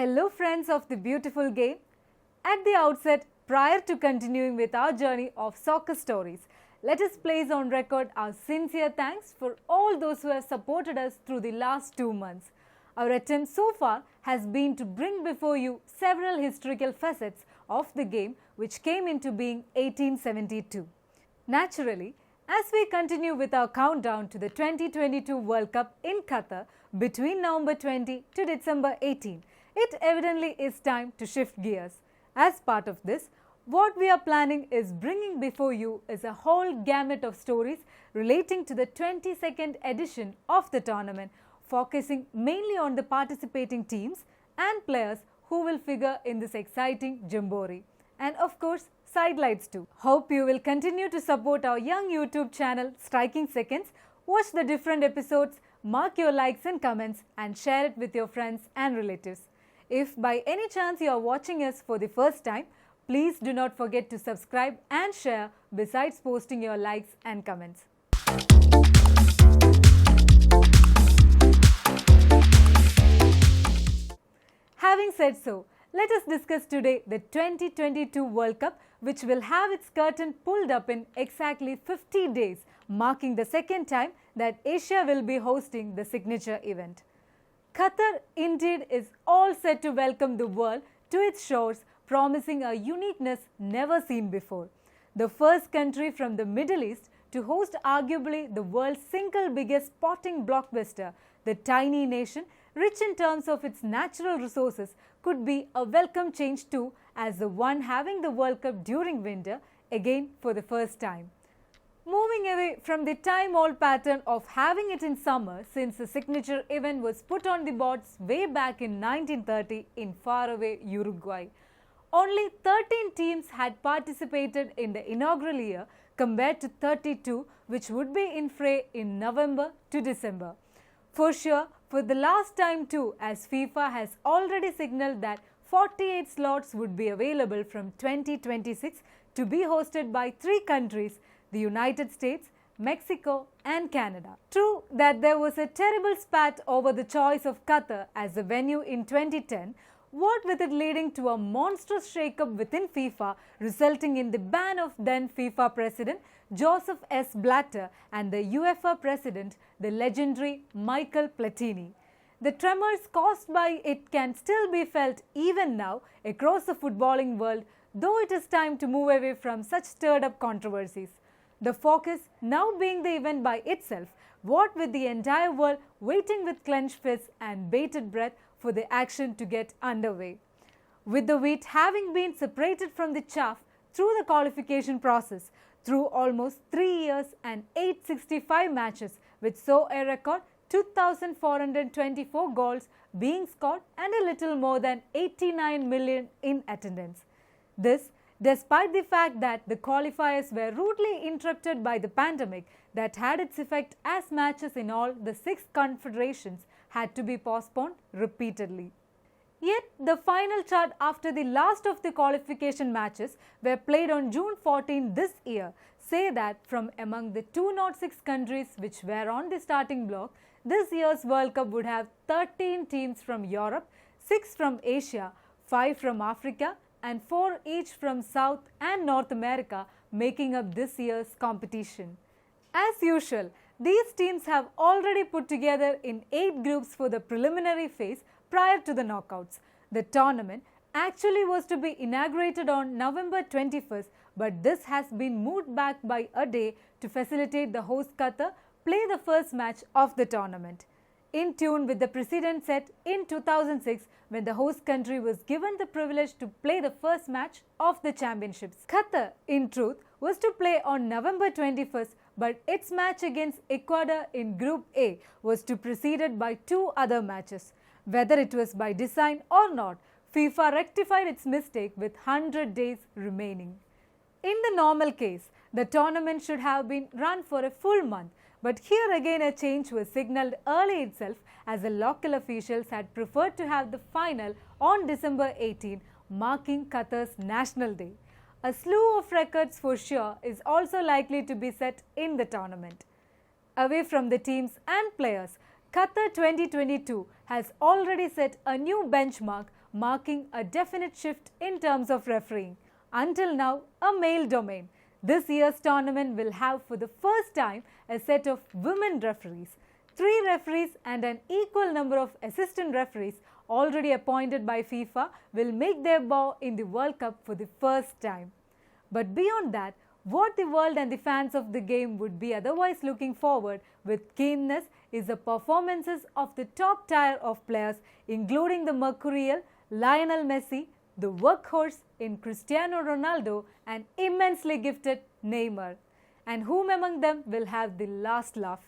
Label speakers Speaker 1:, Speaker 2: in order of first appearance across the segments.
Speaker 1: Hello friends of the beautiful game. At the outset, prior to continuing with our journey of soccer stories, let us place on record our sincere thanks for all those who have supported us through the last 2 months. Our attempt so far has been to bring before you several historical facets of the game which came into being 1872. Naturally, as we continue with our countdown to the 2022 World Cup in Qatar between November 20 to December 18, it evidently is time to shift gears. As part of this, what we are planning is bringing before you is a whole gamut of stories relating to the 22nd edition of the tournament, focusing mainly on the participating teams and players who will figure in this exciting jamboree. And of course, sidelights too. Hope you will continue to support our young YouTube channel Striking Seconds, watch the different episodes, mark your likes and comments and share it with your friends and relatives. If by any chance you are watching us for the first time, please do not forget to subscribe and share besides posting your likes and comments. Having said so, let us discuss today the 2022 World Cup, which will have its curtain pulled up in exactly 50 days, marking the second time that Asia will be hosting the signature event. Qatar indeed is all set to welcome the world to its shores, promising a uniqueness never seen before. The first country from the Middle East to host arguably the world's single biggest sporting blockbuster, the tiny nation, rich in terms of its natural resources, could be a welcome change too, as the one having the World Cup during winter, again for the first time. Moving away from the time-old pattern of having it in summer, since the signature event was put on the boards way back in 1930 in faraway Uruguay. Only 13 teams had participated in the inaugural year compared to 32 which would be in fray in November to December. For sure, for the last time too, as FIFA has already signaled that 48 slots would be available from 2026 to be hosted by 3 countries, the United States, Mexico and Canada. True that there was a terrible spat over the choice of Qatar as a venue in 2010, what with it leading to a monstrous shake-up within FIFA, resulting in the ban of then FIFA President Joseph S. Blatter and the UEFA President, the legendary Michael Platini. The tremors caused by it can still be felt even now across the footballing world, though it is time to move away from such stirred-up controversies. The focus now being the event by itself, what with the entire world waiting with clenched fists and bated breath for the action to get underway. With the wheat having been separated from the chaff through the qualification process, through almost 3 years and 865 matches, which saw a record 2,424 goals being scored and a little more than 89 million in attendance. This despite the fact that the qualifiers were rudely interrupted by the pandemic that had its effect as matches in all the 6 confederations had to be postponed repeatedly. Yet, the final chart after the last of the qualification matches were played on June 14 this year say that from among the 206 countries which were on the starting block, this year's World Cup would have 13 teams from Europe, 6 from Asia, 5 from Africa and 4 each from South and North America, making up this year's competition. As usual, these teams have already put together in 8 groups for the preliminary phase prior to the knockouts. The tournament actually was to be inaugurated on November 21st, but this has been moved back by a day to facilitate the host Qatar play the first match of the tournament. In tune with the precedent set in 2006 when the host country was given the privilege to play the first match of the championships. Qatar, in truth, was to play on November 21st, but its match against Ecuador in Group A was to be preceded by 2 other matches. Whether it was by design or not, FIFA rectified its mistake with 100 days remaining. In the normal case, the tournament should have been run for a full month, but here again a change was signalled early itself as the local officials had preferred to have the final on December 18, marking Qatar's National Day. A slew of records for sure is also likely to be set in the tournament. Away from the teams and players, Qatar 2022 has already set a new benchmark, marking a definite shift in terms of refereeing. Until now, a male domain. This year's tournament will have for the first time a set of women referees. 3 referees and an equal number of assistant referees already appointed by FIFA will make their bow in the World Cup for the first time. But beyond that, what the world and the fans of the game would be otherwise looking forward with keenness is the performances of the top tier of players, including the mercurial Lionel Messi, the workhorse in Cristiano Ronaldo, and immensely gifted Neymar. And whom among them will have the last laugh?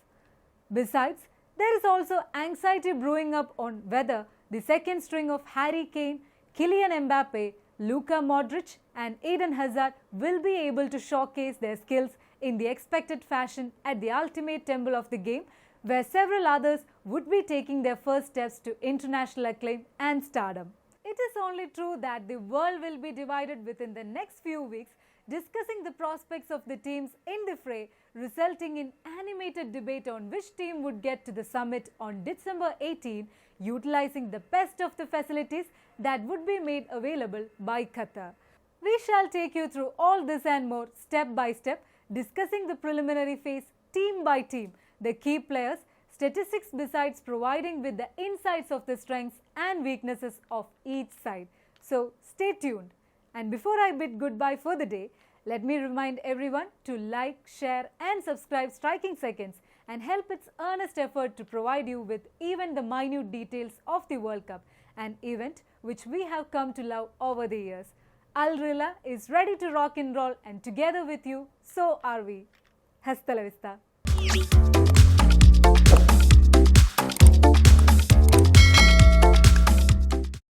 Speaker 1: Besides, there is also anxiety brewing up on whether the second string of Harry Kane, Kylian Mbappe, Luka Modric and Eden Hazard will be able to showcase their skills in the expected fashion at the ultimate temple of the game, where several others would be taking their first steps to international acclaim and stardom. It is only true that the world will be divided within the next few weeks, discussing the prospects of the teams in the fray, resulting in animated debate on which team would get to the summit on December 18, utilizing the best of the facilities that would be made available by Qatar. We shall take you through all this and more step by step, discussing the preliminary phase team by team, the key players, statistics besides providing with the insights of the strengths and weaknesses of each side. So stay tuned. And before I bid goodbye for the day, let me remind everyone to like, share and subscribe Striking Seconds and help its earnest effort to provide you with even the minute details of the World Cup, an event which we have come to love over the years. Al Rila is ready to rock and roll, and together with you, so are we. Hasta la vista.